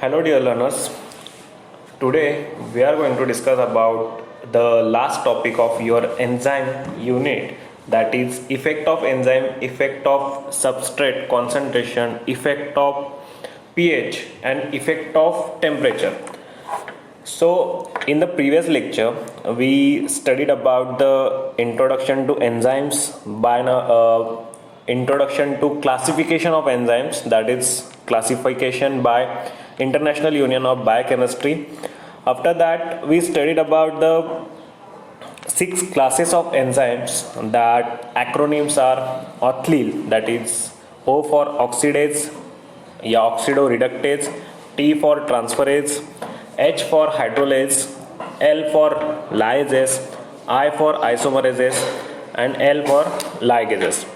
Hello, dear learners. Today we are going to discuss about the last topic of your enzyme unit, that is effect of enzyme, effect of substrate concentration, effect of pH and effect of temperature. So in the previous lecture we studied about the introduction to enzymes by introduction to classification of enzymes, that is classification by International Union of Biochemistry. After that we studied about the 6 classes of enzymes, that acronyms are OTHLEAL, that is O for oxidase, या oxidoreductase, T for transferase, H for hydrolase, L for lyases, I for isomerases and L for ligases.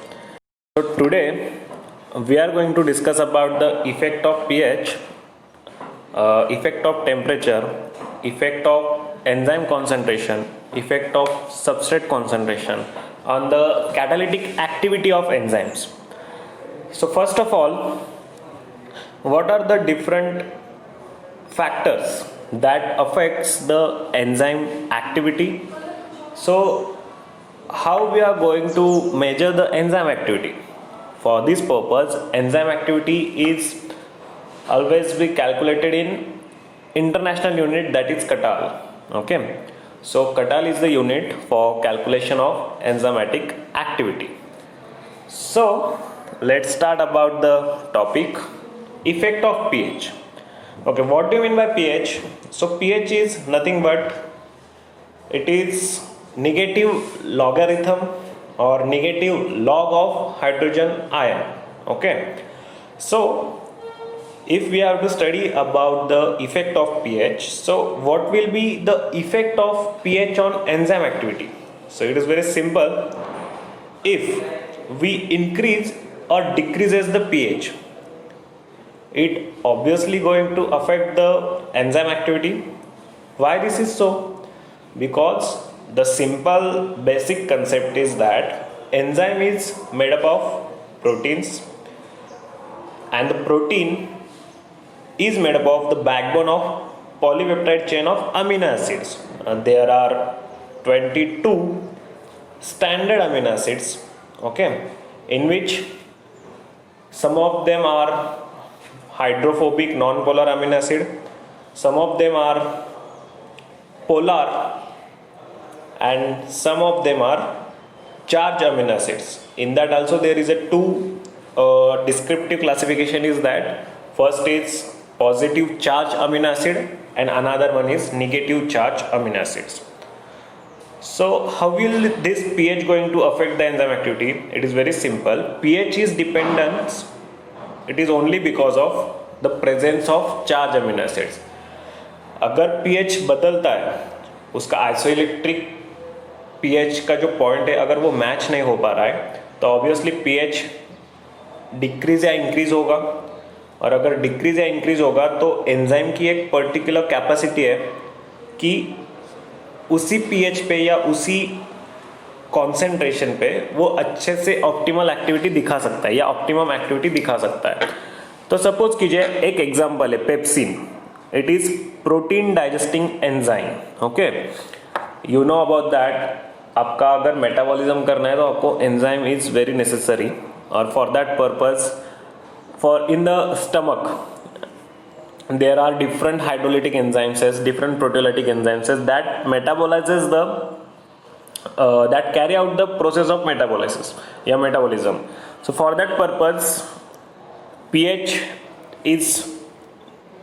So today we are going to discuss about the effect of pH, effect of temperature, effect of enzyme concentration, effect of substrate concentration on the catalytic activity of enzymes. So first of all, what are the different factors that affects the enzyme activity? So how we are going to measure the enzyme activity? For this purpose, enzyme activity is always be calculated in international unit, that is Cuttle. Okay, so Cuttle is the unit for calculation of enzymatic activity. So let's start about the topic, effect of pH. Okay, what do you mean by pH? So pH is nothing but it is negative logarithm or negative log of hydrogen ion. Okay, so if we have to study about the effect of pH, so what will be the effect of pH on enzyme activity? So it is very simple. If we increase or decreases the pH, it obviously going to affect the enzyme activity. Why this is so? Because the simple basic concept is that enzyme is made up of proteins, and the protein is made up of the backbone of polypeptide chain of amino acids. There are 22 standard amino acids, okay, in which some of them are hydrophobic non-polar amino acid, some of them are polar, and some of them are charged amino acids. In that also there is a two descriptive classification is that first is positive charge amino acid and another one is negative charge amino acids. So how will this pH going to affect the enzyme activity? It is very simple. pH is dependent, it is only because of the presence of charge amino acids. अगर pH बदलता है, उसका isoelectric pH का जो point है अगर वो match नहीं हो पा रहा है, तो ऑब्वियसली pH डिक्रीज या इंक्रीज होगा, और अगर डिक्रीज या इंक्रीज होगा तो एंजाइम की एक पर्टिकुलर कैपेसिटी है कि उसी pH पे या उसी कॉन्सेंट्रेशन पे वो अच्छे से ऑप्टिमल एक्टिविटी दिखा सकता है या ऑप्टिमम एक्टिविटी दिखा सकता है. तो सपोज कीजिए एक एग्जांपल है pepsin. It is protein digesting enzyme. Okay, you know about that. आपका अगर मेटाबॉलिज्म करना है तो आपको एंजाइम इज वेरी नेसेसरी, और for that purpose for in the stomach there are different hydrolytic enzymes as different proteolytic enzymes as that metabolizes the that carry out the process of metabolysis, yeah, metabolism. So for that purpose pH is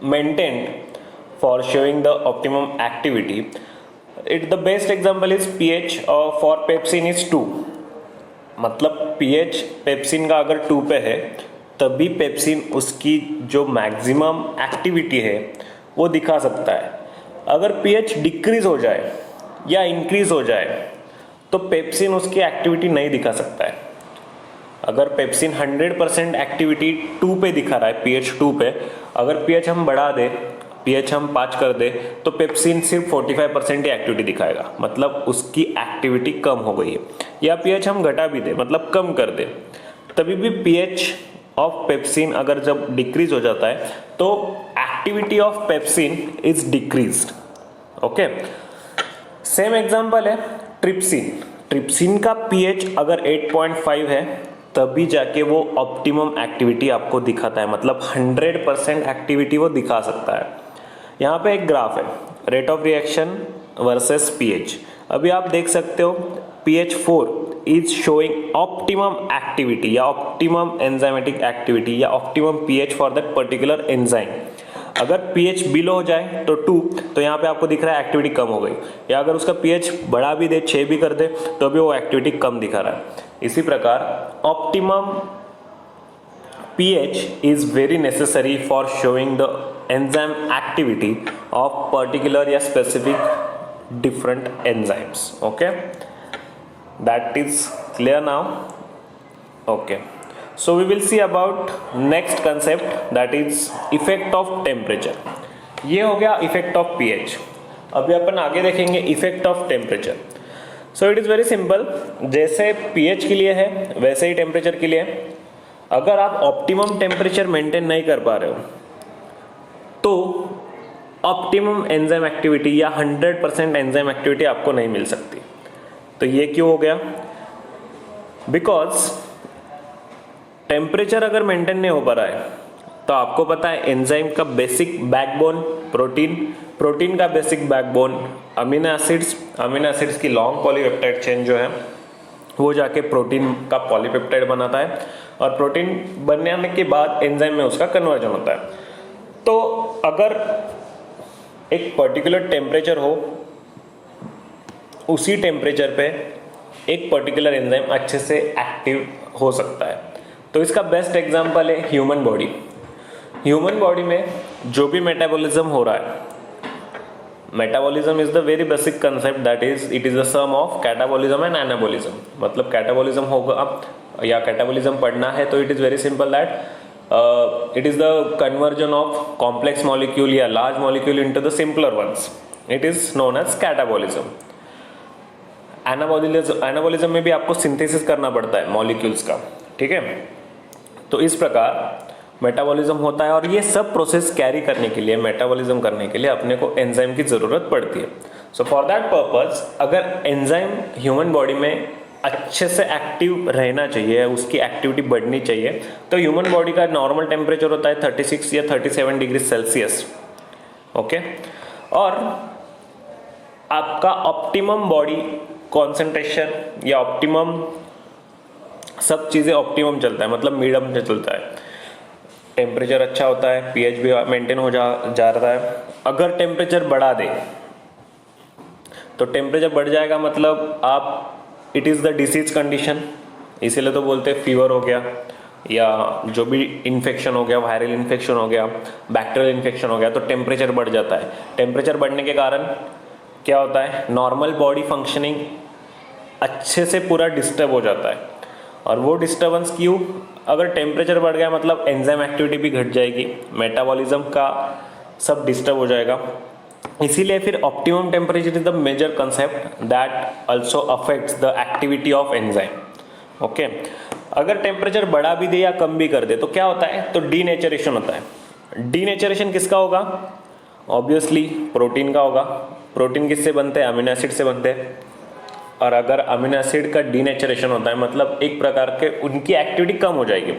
maintained for showing the optimum activity. The best example is pH for pepsin is 2. मतलब pH pepsin का अगर 2 पे है तभी pepsin उसकी जो maximum activity है वो दिखा सकता है. अगर pH डिक्रीज हो जाए या इंक्रीज हो जाए तो पेप्सिन उसकी एक्टिविटी नहीं दिखा सकता है. अगर पेप्सिन 100% एक्टिविटी 2 पे दिखा रहा है, pH 2 पे, अगर pH हम बढ़ा दे, pH हम 5 कर दे तो पेप्सिन सिर्फ 45% ही एक्टिविटी दिखाएगा, मतलब उसकी एक्टिविटी कम हो गई है. या pH हम घटा भी दे, मतलब कम कर दे, तभी भी pH ऑफ पेप्सिन अगर जब डिक्रीज हो जाता है तो activity of pepsin is decreased. Okay, same example है ट्रिप्सिन। ट्रिप्सिन का पीएच अगर 8.5 है तभी जाके वो ऑप्टिमम एक्टिविटी आपको दिखाता है, मतलब 100% एक्टिविटी वो दिखा सकता है। यहाँ पे एक ग्राफ है, rate of reaction versus pH. अभी आप देख सकते हो pH 4 is showing optimum activity या ऑप्टिमम एंजाइमेटिक एक्टिविटी या optimum pH for that particular enzyme. अगर pH बिलो हो जाए तो 2, तो यहाँ पे आपको दिख रहा है एक्टिविटी कम हो गई, या अगर उसका pH बढ़ा भी दे, 6 भी कर दे, तो भी वो एक्टिविटी कम दिखा रहा है। इसी प्रकार optimum pH is very necessary for showing the enzyme activity of particular या specific different enzymes. Okay, that is clear now. Okay, so we will see about next concept, that is effect of temperature. ये हो गया effect of pH। अभी अपन आगे देखेंगे effect of temperature. So it is very simple, जैसे pH के लिए है वैसे ही temperature के लिए है। अगर आप ऑप्टिमम टेम्परेचर मेंटेन नहीं कर पा रहे हो तो ऑप्टिमम एंजाइम एक्टिविटी या 100% एंजाइम एक्टिविटी आपको नहीं मिल सकती। तो ये क्यों हो गया? बिकॉज टेम्परेचर अगर मेंटेन नहीं हो पा रहा है तो आपको पता है एंजाइम का बेसिक बैकबोन प्रोटीन का बेसिक बैकबोन अमीनो एसिड्स की लॉन्ग पॉलीपेप्टाइड चेन जो है वो जाके प्रोटीन का पॉलीपेप्टाइड बनाता है, और प्रोटीन बनने के बाद एंजाइम में उसका कन्वर्जन होता है। तो अगर एक पर्टिकुलर टेम्परेचर हो, उसी टेम्परेचर पे एक पर्टिकुलर एंजाइम अच्छे से एक्टिव हो सकता है। तो इसका बेस्ट एग्जांपल है ह्यूमन बॉडी। ह्यूमन बॉडी में जो भी मेटाबॉलिज्म हो रहा है, metabolism is the very basic concept, that is it is the sum of catabolism and anabolism. मतलब कैटाबॉलिज्म होगा या कैटाबॉलिज्म पढ़ना है तो it is very simple that it is the conversion of complex molecule या large molecule into the simpler ones, it is known as catabolism. Anabolism में भी आपको सिंथेसिस करना पड़ता है मॉलिक्यूल्स का, ठीक है। तो इस प्रकार मेटाबॉलिज्म होता है, और ये सब प्रोसेस कैरी करने के लिए, मेटाबॉलिज्म करने के लिए अपने को एंजाइम की जरूरत पड़ती है। सो फॉर दैट पर्पज अगर एंजाइम ह्यूमन बॉडी में अच्छे से एक्टिव रहना चाहिए, उसकी एक्टिविटी बढ़नी चाहिए, तो ह्यूमन बॉडी का नॉर्मल टेम्परेचर होता है 36 या 37 डिग्री सेल्सियस। ओके, और आपका ऑप्टिमम बॉडी कॉन्सेंट्रेशन या ऑप्टिमम सब चीज़ें ऑप्टिमम चलता है, मतलब मीडियम से चलता है। टेम्परेचर अच्छा होता है, पीएच भी मेंटेन हो जा रहा है। अगर टेम्परेचर बढ़ा दे तो टेम्परेचर बढ़ जाएगा, मतलब आप it is the disease condition, इसीलिए तो बोलते हैं फीवर हो गया या जो भी इन्फेक्शन हो गया, वायरल इन्फेक्शन हो गया, बैक्टीरियल इन्फेक्शन हो गया, तो टेम्परेचर बढ़ जाता है। टेम्परेचर बढ़ने के कारण क्या होता है, नॉर्मल बॉडी फंक्शनिंग अच्छे से पूरा डिस्टर्ब हो जाता है। और वो डिस्टर्बेंस क्यों? अगर टेम्परेचर बढ़ गया मतलब एंजाइम एक्टिविटी भी घट जाएगी, मेटाबॉलिज्म का सब डिस्टर्ब हो जाएगा। इसीलिए फिर optimum temperature is the major concept that also affects the activity of enzyme. Okay, अगर टेम्परेचर बढ़ा भी दे या कम भी कर दे तो क्या होता है, तो डीनेचरेशन होता है। डीनेचरेशन किसका होगा? ऑब्वियसली प्रोटीन का होगा। प्रोटीन किससे बनते हैं? अमीनो एसिड से बनते हैं। और अगर अमीनो एसिड का डीनेचरेशन होता है मतलब एक प्रकार के उनकी एक्टिविटी कम हो जाएगी,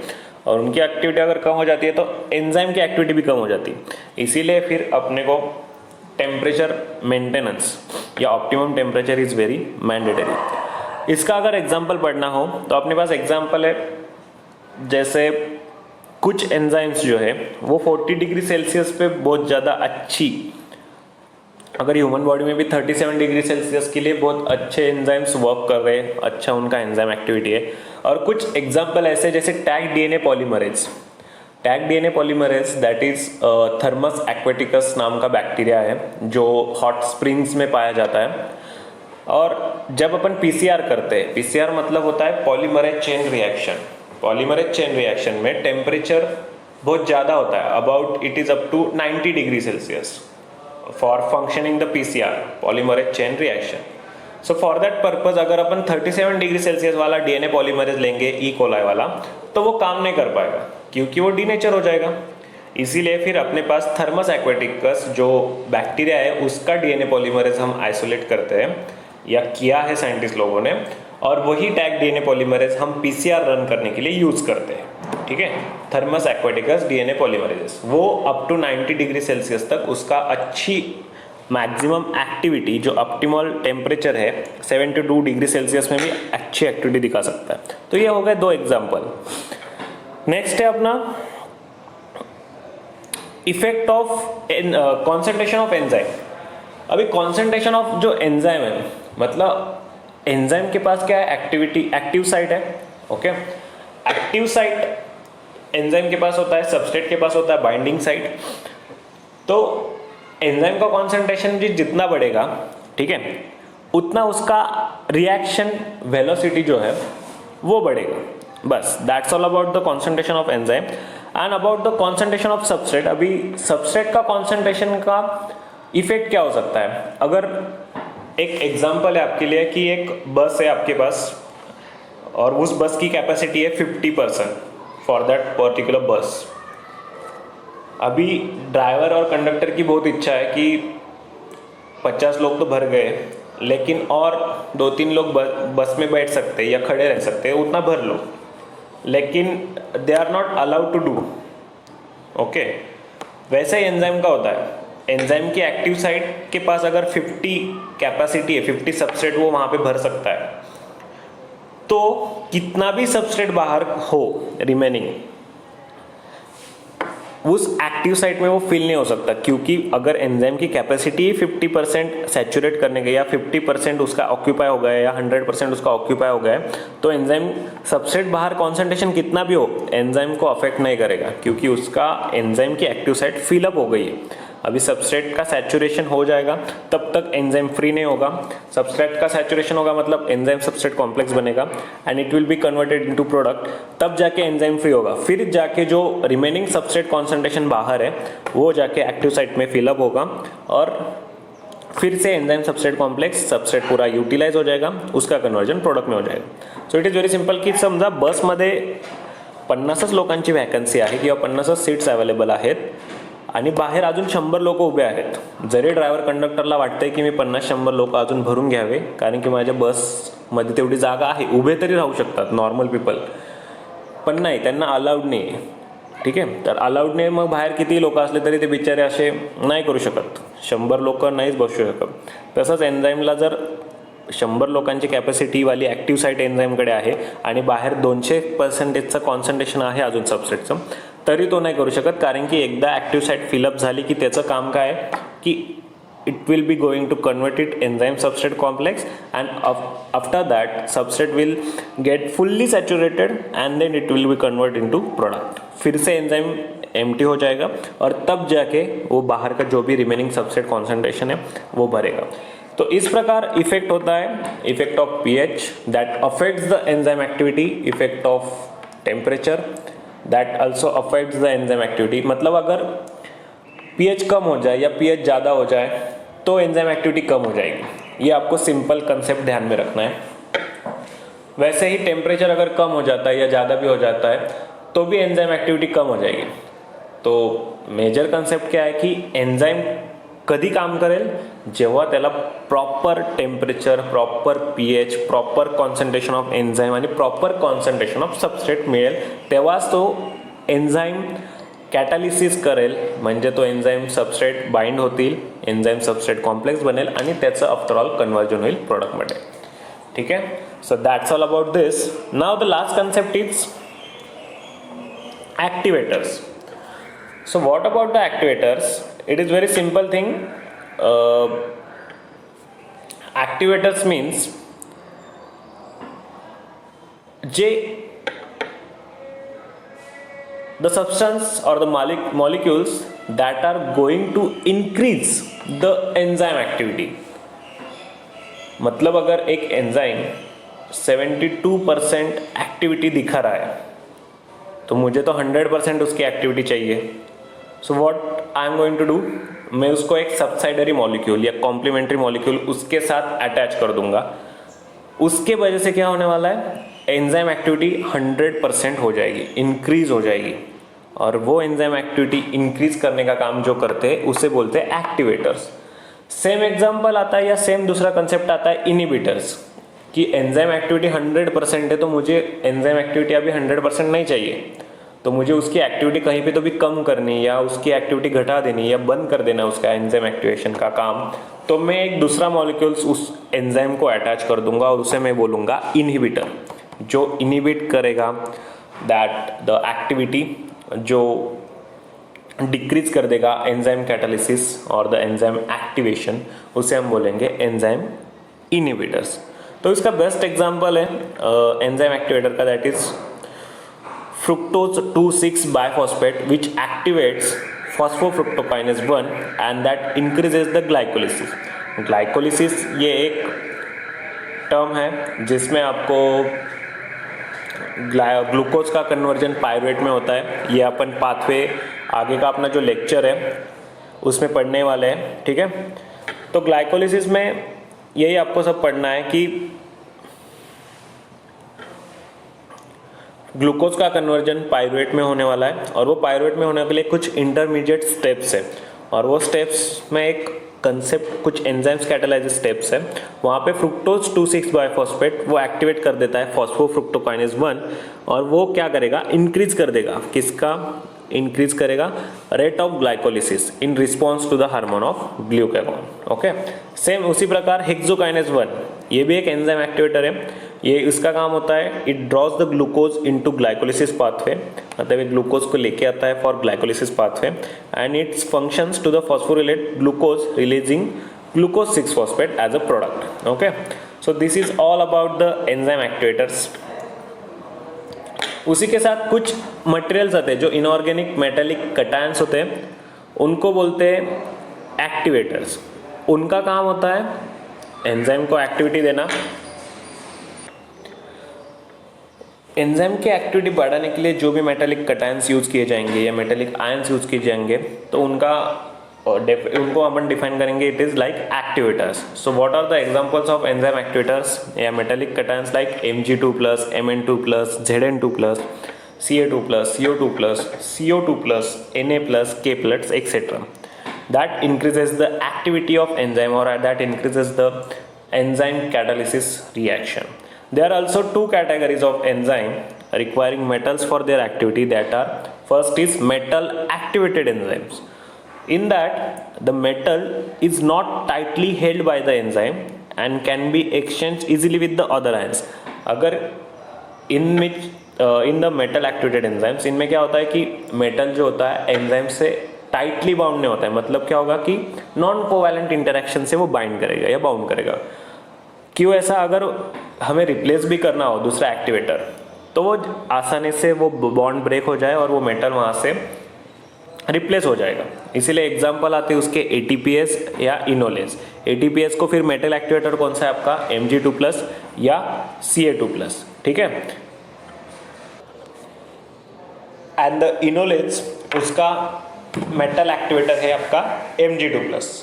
और उनकी एक्टिविटी अगर कम हो जाती है तो एंजाइम की एक्टिविटी भी कम हो जाती है। इसीलिए फिर अपने को टेम्परेचर मेंटेनेंस या optimum temperature is very mandatory. इसका अगर एग्जांपल पढ़ना हो तो अपने पास एग्जांपल है, जैसे कुछ एंजाइम्स जो है वो 40 डिग्री सेल्सियस पे बहुत ज़्यादा अच्छी, अगर ह्यूमन बॉडी में भी 37 डिग्री सेल्सियस के लिए बहुत अच्छे एंजाइम्स वर्क कर रहे हैं, अच्छा उनका एंजाइम एक्टिविटी है। और कुछ एग्जांपल ऐसे जैसे tag DNA polymerase. Tag DNA polymerase that is Thermus aquaticus नाम का बैक्टीरिया है जो हॉट स्प्रिंग्स में पाया जाता है। और जब अपन पीसीआर करते हैं, पीसीआर मतलब होता है polymerase chain reaction. Polymerase chain reaction में टेम्परेचर बहुत ज़्यादा होता है, about it is up to 90 degree celsius for functioning the PCR polymerase chain reaction. So for that purpose अगर अपन 37 डिग्री सेल्सियस वाला डीएनए पॉलीमरेज लेंगे, ई कोलाई वाला, तो वो काम नहीं कर पाएगा क्योंकि वो डीनेचर हो जाएगा। इसीलिए फिर अपने पास थर्मस एक्वेटिकस जो बैक्टीरिया है उसका डीएनए पॉलीमरेज हम आइसोलेट करते हैं या किया है साइंटिस्ट लोगों ने, और वही टैग डीएनए पॉलीमरेज हम पीसीआर रन करने के लिए यूज करते हैं। ठीक है, थर्मस एक्वेटिकस डीएनए पॉलीमरेजेस वो अप टू 90 डिग्री सेल्सियस तक उसका अच्छी मैक्सिमम एक्टिविटी जो ऑप्टिमल टेम्परेचर है 72 डिग्री सेल्सियस में भी अच्छी एक्टिविटी दिखा सकता है। तो ये हो गए 2 एग्जाम्पल। नेक्स्ट है अपना effect of concentration of enzyme. अभी कॉन्सेंट्रेशन ऑफ जो एंजाइम है, मतलब एंजाइम के पास क्या है, एक्टिविटी, एक्टिव साइट है। ओके, एक्टिव साइट एंजाइम के पास होता है, सबस्ट्रेट के पास होता है बाइंडिंग साइट। तो एंजाइम का कॉन्सेंट्रेशन भी जितना बढ़ेगा, ठीक है, उतना उसका रिएक्शन वेलोसिटी जो है वो बढ़ेगा। बस that's all about the concentration of enzyme and about the concentration of substrate. अभी सबस्ट्रेट का कॉन्सेंट्रेशन का इफेक्ट क्या हो सकता है? अगर एक एग्जांपल है आपके लिए कि एक बस है आपके पास और उस बस की कैपेसिटी है 50% फॉर दैट पर्टिकुलर बस। अभी ड्राइवर और कंडक्टर की बहुत इच्छा है कि 50 लोग तो भर गए, लेकिन और 2-3 लोग बस में बैठ सकते हैं या खड़े रह सकते हैं, उतना भर लो, लेकिन they are not allowed to do. Okay, वैसे ही एंजाइम का होता है। एंजाइम की एक्टिव साइट के पास अगर 50 कैपेसिटी है, 50 सबस्ट्रेट वो वहां पे भर सकता है, तो कितना भी सबस्ट्रेट बाहर हो रिमेनिंग, उस एक्टिव साइट में वो फिल नहीं हो सकता, क्योंकि अगर एंजाइम की कैपेसिटी 50% सैचुरेट करने गई या 50% उसका ऑक्यूपाई हो गया या 100% उसका ऑक्यूपाई हो गया, तो एंजाइम सबस्ट्रेट बाहर कॉन्सेंट्रेशन कितना भी हो एंजाइम को अफेक्ट नहीं करेगा, क्योंकि उसका एंजाइम की एक्टिव साइट फिलअप हो गई है। अभी सबस्ट्रेट का सैचुरेशन हो जाएगा तब तक एंजाइम फ्री नहीं होगा। सबस्ट्रेट का सैचुरेशन होगा मतलब एंजाइम सबस्ट्रेट कॉम्प्लेक्स बनेगा and it will be converted into product, तब जाके एंजाइम फ्री होगा। फिर जाके जो रिमेनिंग सबस्ट्रेट कॉन्सेंट्रेशन बाहर है वो जाके एक्टिव साइट में फिलअप होगा और फिर से एंजाइम सबस्ट्रेट कॉम्प्लेक्स सबस्ट्रेट पूरा यूटिलाइज हो जाएगा, उसका कन्वर्जन प्रोडक्ट में हो जाएगा। So it is very simple की समजा बसमध्ये 50 लोकांची वॅकन्सी आहे किंवा 50 सीट्स अवेलेबल आहेत आणि बाहेर अजून 100 लोक उभे आहेत, जरी ड्रायव्हर कंडक्टरला वाटतंय की मी 50-100 लोक अजून भरून घ्यावे कारण की माझ्या बसमध्ये तेवढी जागा आहे, उभे तरी राहू शकतात नॉर्मल पीपल, पण नाही, त्यांना अलाउड नाही आहे। ठीक आहे, तर अलाउड नाही, मग बाहेर किती लोक असले तरी ते बिचारे असे नाही करू शकत, 100 लोक नाहीच बसू शकत। तसंच एन्झाईमला जर 100 लोकांची कॅपॅसिटीवाली ॲक्टिव्ह साईट एन्झाईमकडे आहे आणि बाहेर 200% कॉन्सन्ट्रेशन आहे अजून सबस्ट्रेटचं, तरी तो नाही करू शकत, कारण की एकदा ॲक्टिव्ह साईट फिलअप झाली की त्याचं काम काय की it will be going to convert it enzyme substrate complex and after that substrate will get fully saturated and then it will be converted into product। फिर से एंजाइम एम्प्टी हो जाएगा और तब जाके वो बाहर का जो भी रिमेनिंग सबस्ट्रेट कॉन्सेंट्रेशन है वो भरेगा। तो इस प्रकार इफेक्ट होता है, effect of pH that affects the enzyme activity, effect of temperature that also affects the enzyme activity. मतलब अगर पीएच कम हो जाए या पीएच ज़्यादा हो जाए तो एंजाइम एक्टिविटी कम हो जाएगी, ये आपको सिंपल कंसेप्ट ध्यान में रखना है। वैसे ही टेम्परेचर अगर कम हो जाता है या ज़्यादा भी हो जाता है तो भी एंजाइम एक्टिविटी कम हो जाएगी। तो मेजर कंसेप्ट क्या आहे की एंजाइम कधी काम करेल, जेव्हा त्याला proper temperature, proper pH, proper concentration of enzyme आणि प्रॉपर कॉन्सन्ट्रेशन ऑफ सबस्ट्रेट मिळेल, तेव्हाच तो एंजाइम कॅटालिसिस करेल, म्हणजे तो एन्झाईम सबस्ट्रेट बाइंड होतील, एन्झाईम सबस्ट्रेट कॉम्प्लेक्स बनेल आणि त्याचं आफ्टर ऑल कन्वर्जन होईल प्रोडक्टमध्ये। ठीक आहे, so that's all about this. Now the last concept is activators. So what about the activators? It is very simple thing. Activators means जे the substance or the molecules that are going to increase the enzyme activity। मतलब अगर एक enzyme 72% activity दिखा रहा है तो मुझे तो 100% उसकी एक्टिविटी चाहिए। So what I am going to do, मैं उसको एक सबसाइडरी मॉलिक्यूल या कॉम्प्लीमेंट्री मॉलिक्यूल उसके साथ अटैच कर दूंगा। उसके वजह से क्या होने वाला है, एंजाइम एक्टिविटी 100% हो जाएगी, इंक्रीज हो जाएगी। और वो एंजाइम एक्टिविटी इंक्रीज करने का काम जो करते हैं उसे बोलते हैं एक्टिवेटर्स। सेम एग्जांपल आता है या सेम दूसरा कंसेप्ट आता है इनिबिटर्स, कि एंजाइम एक्टिविटी 100% है तो मुझे एंजाइम एक्टिविटी अभी 100% नहीं चाहिए, तो मुझे उसकी एक्टिविटी कहीं पे तो भी कम करनी या उसकी एक्टिविटी घटा देनी या बंद कर देना उसका एंजाइम एक्टिवेशन का काम, तो मैं एक दूसरा मॉलिक्यूल्स उस एंजाइम को अटैच कर दूंगा और उसे मैं बोलूँगा इनहिबिटर, जो इनहिबिट करेगा दैट द एक्टिविटी, जो डिक्रीज कर देगा एंजाइम कैटालिसिस और द एंजाइम एक्टिवेशन, उसे हम बोलेंगे एंजाइम इनहिबिटर्स। तो इसका बेस्ट एग्जांपल है एंजाइम एक्टिवेटर का, that is fructose 2,6 biphosphate which activates phosphofructokinase 1 and that increases the glycolysis. Glycolysis ये एक टर्म है जिसमें आपको ग्लूकोज का कन्वर्जन पायरुवेट में होता है। ये अपन पाथवे आगे का अपना जो लेक्चर है उसमें पढ़ने वाले हैं, ठीक है। तो ग्लाइकोलिसिस में यही आपको सब पढ़ना है कि ग्लूकोज का कन्वर्जन पायरुवेट में होने वाला है और वो पायरुवेट में होने के लिए कुछ इंटरमीडिएट स्टेप्स है, और वो स्टेप्स में एक कंसेप्ट कुछ एंजाइम्स कैटालाइज स्टेप्स है। वहाँ पे फ्रुक्टोज 2,6 बाइफॉस्फेट वो एक्टिवेट कर देता है फॉस्फोफ्रुक्टोकाइनेज 1, और वो क्या करेगा, इंक्रीज कर देगा, किसका इंक्रीज करेगा, rate of glycolysis in response to the hormone of glucagon. Okay, same उसी प्रकार हेक्सोकाइनेज 1 ये भी एक एंजाइम एक्टिवेटर है। ये इसका काम होता है, it draws the glucose into glycolysis pathway, मतलब ये ग्लूकोज को लेके आता है for glycolysis pathway, and its functions to the phosphorylate glucose releasing glucose 6 phosphate as a product. Okay, so this is all about the enzyme activators. उसी के साथ कुछ मटेरियल्स आते हैं जो इनऑर्गेनिक मेटेलिक कटायंस होते हैं, उनको बोलते हैं एक्टिवेटर्स। उनका काम होता है एंजाइम को एक्टिविटी देना। एंजाइम की एक्टिविटी बढ़ाने के लिए जो भी मेटेलिक कटायंस यूज किए जाएंगे या मेटेलिक आयंस यूज किए जाएंगे, तो उनको अपन डिफाइन करेंगे, it is like activators. So what are the examples of enzyme activators या metallic cations like Mg2+, Mn2+, Zn2+, Ca2+, CO2+, CO2+, Na+, K+, etc. That increases the activity of enzyme or that increases the enzyme catalysis reaction. There are also two categories of enzyme requiring metals for their activity, that are, first is metal activated enzymes. In that the metal is not tightly held by the enzyme and can be exchanged easily with the other ions. अगर in the metal activated enzymes, इनमें क्या होता है कि metal जो होता है enzyme से टाइटली बाउंड नहीं होता है, मतलब क्या होगा कि नॉन कोवैलेंट इंटरेक्शन से वो बाइंड करेगा या बाउंड करेगा। क्यों ऐसा, अगर हमें रिप्लेस भी करना हो दूसरा एक्टिवेटर तो वो आसानी से वो बॉन्ड ब्रेक हो जाए और वो मेटल वहाँ से रिप्लेस हो जाएगा। इसीलिए एग्जांपल आते हैं उसके ATPase या इनोलेज। ATPase को फिर मेटल एक्टिवेटर कौन सा है आपका, Mg2+ या Ca2+, ठीक है। एंड द इनोलेज उसका मेटल एक्टिवेटर है आपका Mg2+।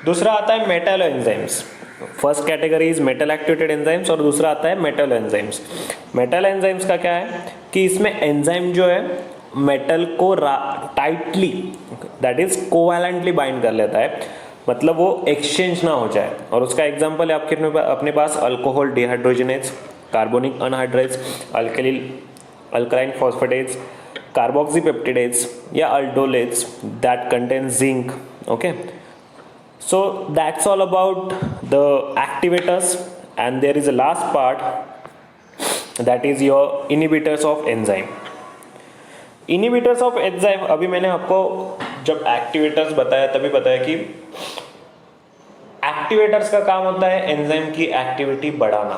दूसरा आता है metal enzymes. First category is metal activated enzymes और दूसरा आता है मेटल एंजाइम्स। मेटल एंजाइम्स का क्या है कि इसमें एंजाइम जो है मेटल को tightly, that is covalently bind कर लेता है, मतलब वो एक्सचेंज ना हो जाए। और उसका एग्जांपल है आपके अपने पास alcohol dehydrogenase, carbonic anhydrase, alkaline phosphatase, carboxypeptidase या aldolase that contain zinc. Okay, so that's all about the activators, and there is a last part, that is your inhibitors of enzyme. Inhibitors of enzyme, अभी मैंने आपको जब activators बताया तभी बताया कि activators का काम होता है एंजाइम की एक्टिविटी बढ़ाना,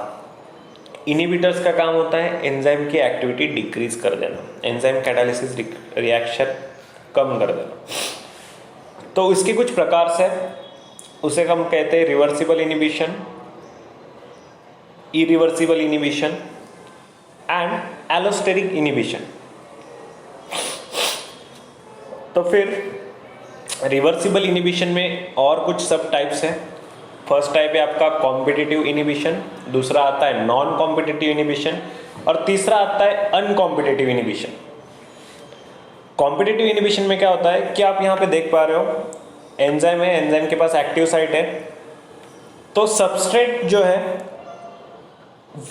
इनहिबिटर्स का काम होता है एंजाइम की एक्टिविटी डिक्रीज कर देना, एंजाइम कैटालिसिस रिएक्शन कम कर देना। तो इसके कुछ प्रकार से, उसे हम कहते हैं reversible inhibition, irreversible inhibition and allosteric inhibition. तो फिर रिवर्सिबल इनिबिशन में और कुछ सब टाइप्स हैं। फर्स्ट टाइप है आपका कॉम्पिटिटिव इनिबिशन, दूसरा आता है नॉन कॉम्पिटिटिव इनिबिशन और तीसरा आता है अनकॉम्पिटिटिव इनिबिशन। कॉम्पिटिटिव इनिबिशन में क्या होता है कि आप यहाँ पे देख पा रहे हो, एंजाइम है, एंजाइम के पास एक्टिव साइट है, तो सबस्ट्रेट जो है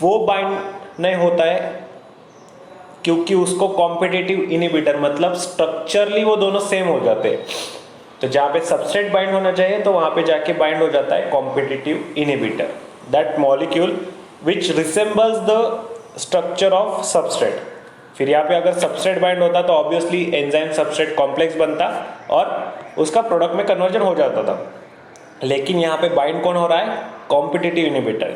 वो बाइंड नहीं होता है क्योंकि उसको कॉम्पिटिटिव इनिबिटर, मतलब स्ट्रक्चरली वो दोनों सेम हो जाते हैं। तो जहाँ पे सबस्ट्रेट बाइंड होना चाहिए तो वहाँ पे जाके बाइंड हो जाता है competitive inhibitor, that molecule which resembles the structure of substrate. फिर यहाँ पे अगर सबस्ट्रेट बाइंड होता तो ऑब्वियसली एंजाइम सबस्ट्रेट कॉम्प्लेक्स बनता और उसका प्रोडक्ट में कन्वर्जन हो जाता था। लेकिन यहाँ पे बाइंड कौन हो रहा है? Competitive inhibitor.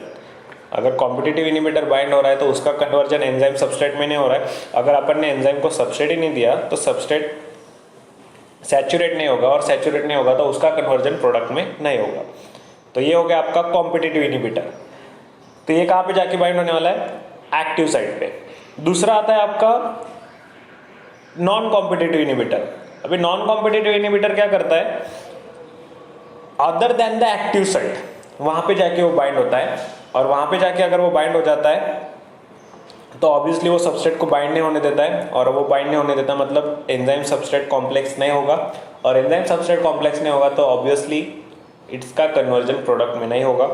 अगर कॉम्पिटिटिव इनिबिटर बाइंड हो रहा है तो उसका कन्वर्जन एंजाइम सबस्ट्रेट में नहीं हो रहा है। अगर अपन ने एंजाइम को सबस्ट्रेट ही नहीं दिया तो सबस्ट्रेट सैचुरेट नहीं होगा, और सैचुरेट नहीं होगा तो उसका कन्वर्जन प्रोडक्ट में नहीं होगा। तो ये हो गया आपका कॉम्पिटिटिव इनिबिटर। तो ये कहाँ पे जाके बाइंड होने वाला है? एक्टिव साइट पे। दूसरा आता है आपका नॉन कॉम्पिटिटिव इनिबिटर। अभी नॉन कॉम्पिटिटिव इनिबिटर क्या करता है? Other than the active site वहां पे जाके वो बाइंड होता है, और वहां पे जाके अगर वो बाइंड हो जाता है तो ऑब्वियसली वो सबस्ट्रेट को बाइंड नहीं होने देता है, और वो बाइंड नहीं होने देता मतलब एंजाइम सबस्ट्रेट कॉम्प्लेक्स नहीं होगा, और एंजाइम सबस्ट्रेट कॉम्प्लेक्स नहीं होगा तो ऑब्वियसली इसका कन्वर्जन प्रोडक्ट में नहीं होगा,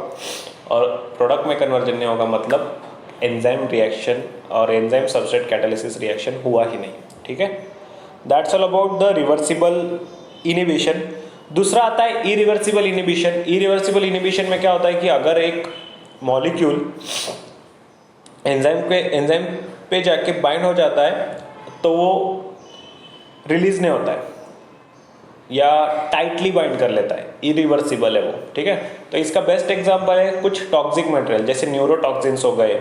और प्रोडक्ट में कन्वर्जन नहीं होगा मतलब एंजाइम रिएक्शन और एंजाइम सबस्ट्रेट कैटालिसिस रिएक्शन हुआ ही नहीं। ठीक है, that's all about the reversible inhibition. दूसरा आता है इरिवर्सिबल इनिबिशन। इरिवर्सिबल इनिबिशन में क्या होता है कि अगर एक मॉलिक्यूल एंजाइम पे जाके बाइंड हो जाता है तो वो रिलीज नहीं होता है या टाइटली बाइंड कर लेता है, इरिवर्सिबल है वो। ठीक है, तो इसका बेस्ट एग्जांपल है कुछ टॉक्सिक मटेरियल जैसे न्यूरोटॉक्सिन्स हो गए,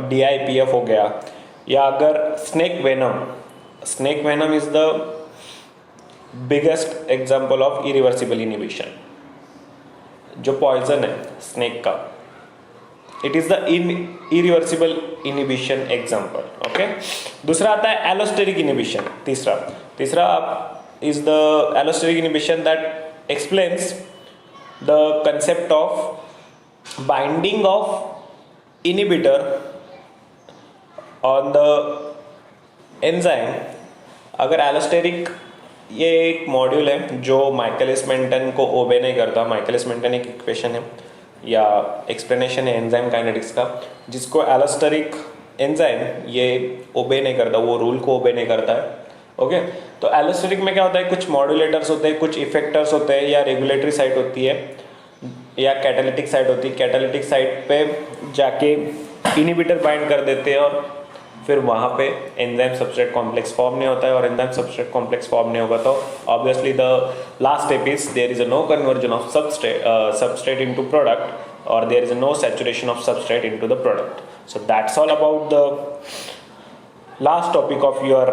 DIPF हो गया, या अगर snake venom is the biggest example of irreversible inhibition. जो पॉइजन है स्नेक का, it is the irreversible inhibition example. Okay, दूसरा आता है एलोस्टेरिक इनिबिशन। तीसरा is the allosteric inhibition that explains the concept of binding of inhibitor on the enzyme। अगर allosteric, ये एक मॉड्यूल है जो माइकलिस मेंटन को ओबे नहीं करता। माइकलिस मेंटन एक इक्वेशन है या एक्सप्लेनेशन है एंजाइम काइनेटिक्स का, जिसको एलोस्टेरिक एंजाइम ये ओबे नहीं करता, वो रूल को ओबे नहीं करता है। ओके, तो एलोस्टेरिक में क्या होता है? कुछ मॉड्यूलेटर्स होते हैं, कुछ इफेक्टर्स होते हैं, या रेगुलेटरी साइट होती है या कैटालिटिक साइट होती है। कैटालिटिक साइट पे जाके इनिबिटर बाइंड कर देते हैं और फिर वहाँ पे एंजाइम सबस्ट्रेट कॉम्प्लेक्स फॉर्म नहीं होता है, और एंजाइम सबस्ट्रेट कॉम्प्लेक्स फॉर्म नहीं होगा तो obviously the last step is there is no conversion of substrate into product, और there is no saturation of substrate into the product. So that's all about the last topic of your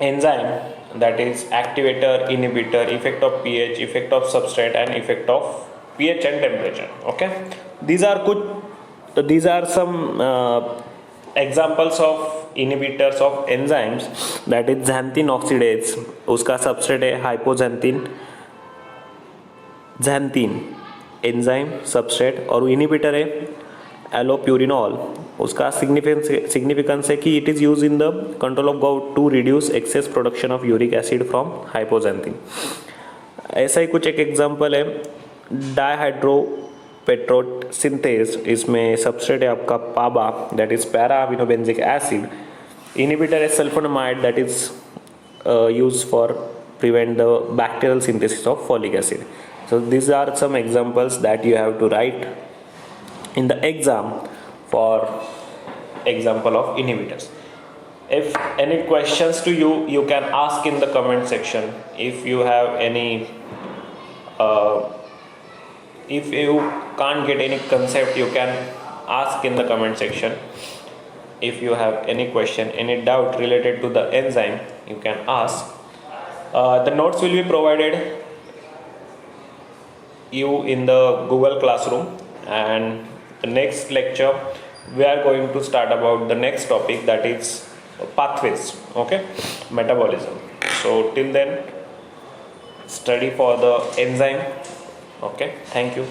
enzyme, that is activator, inhibitor, effect of pH, effect of substrate, and effect of pH and temperature. Okay, these are some examples of inhibitors of enzymes, that is xanthine oxidase, उसका substrate है hypoxanthine, enzyme substrate, और inhibitor है allopurinol. उसका significance है कि it is use in the control of gout to reduce excess production of uric acid from hypoxanthine. ऐसा ही कुछ एक एग्जांपल है डाइहाइड्रोपेट्रोट सिंथेस, इसमें सबस्ट्रेट है आपका PABA, that is para aminobenzoic acid. Inhibitor है sulphonamide, that is use for prevent the bacterial synthesis of folic acid. So these are some examples that you have to write in the exam for example of inhibitors. If any questions to you, you can ask in the comment section. If you have any if you can't get any concept, you can ask in the comment section. If you have any question, any doubt related to the enzyme, you can ask. The notes will be provided you in the Google Classroom, and the next lecture we are going to start about the next topic, that is pathways. Okay, metabolism. So till then, study for the enzyme. Okay, thank you.